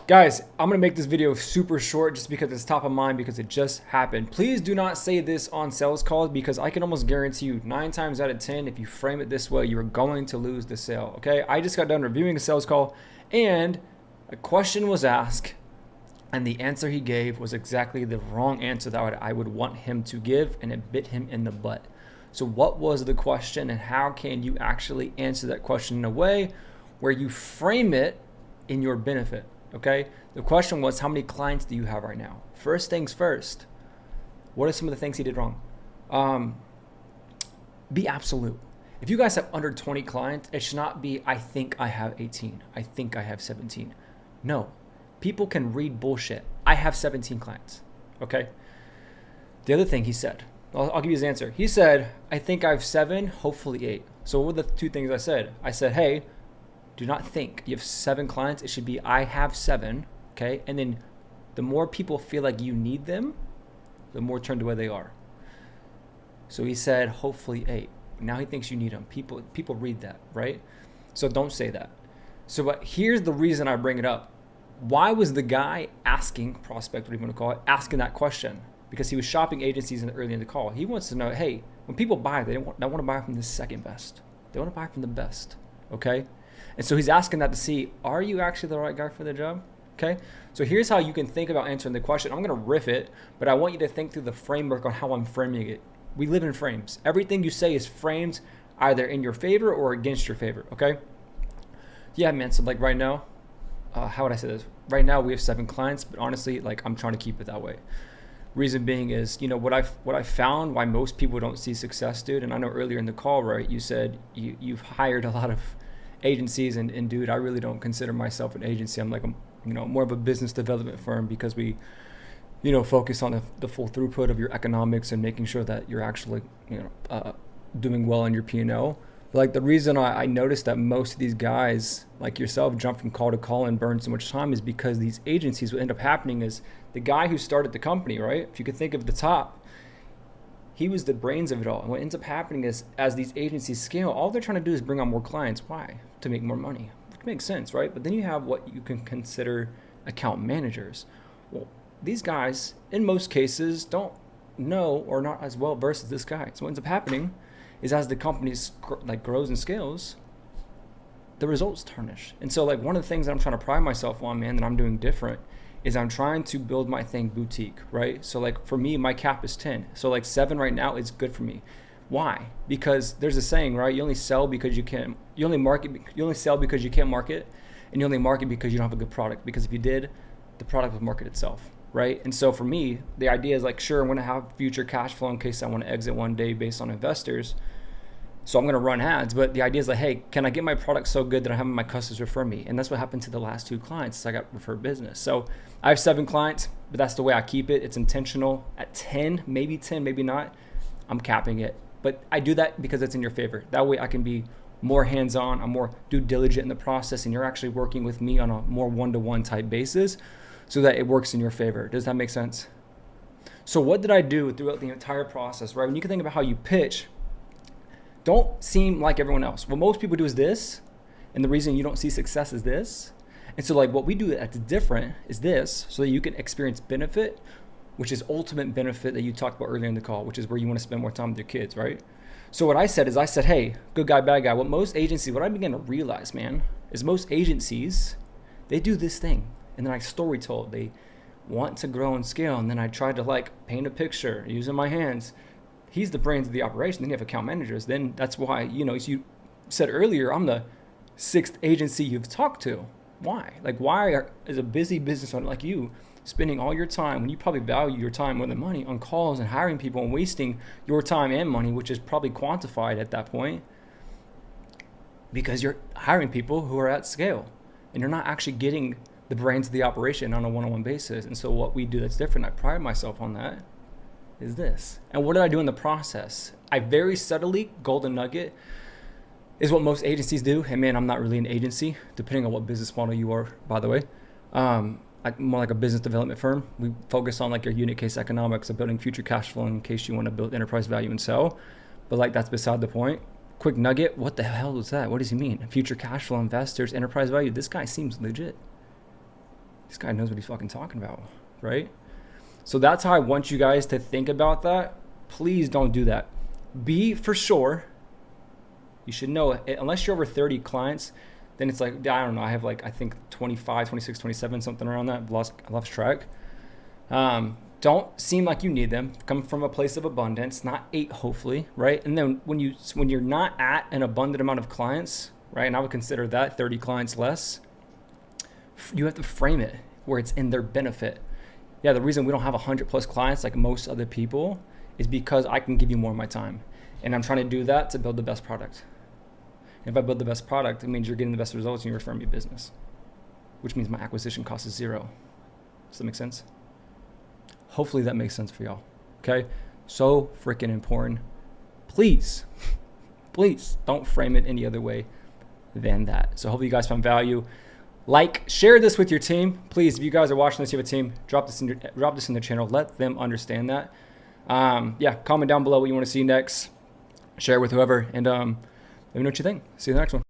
Guys, I'm gonna make this video super short just because it's top of mind because it just happened. Please do not say this on sales calls because I can almost guarantee you 9 times out of 10, if you frame it this way, you're going to lose the sale, okay? I just got done reviewing a sales call and a question was asked and the answer he gave was exactly the wrong answer that I would want him to give, and it bit him in the butt. So what was the question and how can you actually answer that question in a way where you frame it in your benefit? Okay, the question was, how many clients do you have right now? First things first, what are some of the things he did wrong? Be absolute. If you guys have under 20 clients, it should not be, I think I have 18. I think I have 17. No, people can read bullshit. I have 17 clients, okay? The other thing he said, I'll give you his answer. He said, I think I have 7, hopefully 8. So what were the two things I said? I said, hey, do not think you have 7 clients. It should be I have 7, okay? And then the more people feel like you need them, the more turned away they are. So he said, hopefully 8. Now he thinks you need them. People read that, right? So don't say that. So but here's the reason I bring it up. Why was the guy asking, prospect, whatever you want to call it, asking that question? Because he was shopping agencies early in the call. He wants to know, hey, when people buy, they don't want to buy from the second best. They want to buy from the best, okay? And so he's asking that to see, are you actually the right guy for the job? Okay, so here's how you can think about answering the question. I'm going to riff it, but I want you to think through the framework on how I'm framing it. We live in frames. Everything you say is framed either in your favor or against your favor, okay? Yeah, man, so like right now, how would I say this? Right now we have 7 clients, but honestly, like I'm trying to keep it that way. Reason being is, you know, what I found why most people don't see success, dude, and I know earlier in the call, right, you said you've hired a lot of agencies and dude, I really don't consider myself an agency. I'm like more of a business development firm because we focus on the full throughput of your economics and making sure that you're actually doing well on your P&L. Like the reason I noticed that most of these guys like yourself jump from call to call and burn so much time is because these agencies, what end up happening is the guy who started the company, right, if you could think of the top, he was the brains of it all. And what ends up happening is as these agencies scale, all they're trying to do is bring on more clients. Why? To make more money. Which makes sense, right? But then you have what you can consider account managers. Well, these guys, in most cases, don't know or not as well versed as this guy. So what ends up happening is as the company grows and scales, the results tarnish. And so like one of the things that I'm trying to pride myself on, man, that I'm doing different is I'm trying to build my thing boutique, right? So like for me, my cap is 10. So like 7 right now is good for me. Why? Because there's a saying, right? You only sell because you can't, you only sell because you can't market, and you only market because you don't have a good product. Because if you did, the product would market itself, right? And so for me, the idea is like, sure, I'm gonna have future cash flow in case I wanna exit one day based on investors. So I'm gonna run ads, but the idea is like, hey, can I get my product so good that I have my customers refer me? And that's what happened to the last 2 clients. So I got referred business. So I have 7 clients, but that's the way I keep it. It's intentional. At 10, maybe not, I'm capping it. But I do that because it's in your favor. That way I can be more hands-on, I'm more due diligent in the process, and you're actually working with me on a more one-to-one type basis so that it works in your favor. Does that make sense? So what did I do throughout the entire process, right? When you can think about how you pitch, don't seem like everyone else. What most people do is this, and the reason you don't see success is this. And so like what we do that's different is this, so that you can experience benefit, which is ultimate benefit that you talked about earlier in the call, which is where you want to spend more time with your kids, right? So what I said is hey, good guy, bad guy. What I began to realize, man, is most agencies, they do this thing. And then I story told, they want to grow and scale. And then I tried to like paint a picture using my hands. He's the brains of the operation. Then you have account managers. Then that's why, as you said earlier, I'm the 6th agency you've talked to. Why? Like why is a busy business owner like you spending all your time, when you probably value your time more than money, on calls and hiring people and wasting your time and money, which is probably quantified at that point, because you're hiring people who are at scale and you're not actually getting the brains of the operation on a one-on-one basis. And so what we do that's different, I pride myself on that, is this. And what did I do in the process? I very subtly, golden nugget, is what most agencies do. And man, I'm not really an agency, depending on what business model you are, by the way. More like a business development firm. We focus on like your unit case economics of building future cash flow in case you want to build enterprise value and sell. But like that's beside the point. Quick nugget, what the hell was that? What does he mean? Future cash flow, investors, enterprise value. This guy seems legit. this guy knows what he's fucking talking about, right? So that's how I want you guys to think about that. Please don't do that. B, for sure, you should know, unless you're over 30 clients, then it's like, I don't know, I have like, I think 25, 26, 27, something around that. I lost track. Don't seem like you need them. Come from a place of abundance, not 8, hopefully, right? And then when you're not at an abundant amount of clients, right? And I would consider that 30 clients less, you have to frame it where it's in their benefit. Yeah, the reason we don't have 100 plus clients like most other people is because I can give you more of my time. And I'm trying to do that to build the best product. And if I build the best product, it means you're getting the best results and you're referring me business, which means my acquisition cost is 0. Does that make sense? Hopefully that makes sense for y'all. Okay? So freaking important. Please don't frame it any other way than that. So hopefully you guys found value. Like, share this with your team. Please, if you guys are watching this, you have a team, drop this in the channel. Let them understand that. Comment down below what you want to see next. Share it with whoever, and let me know what you think. See you in the next one.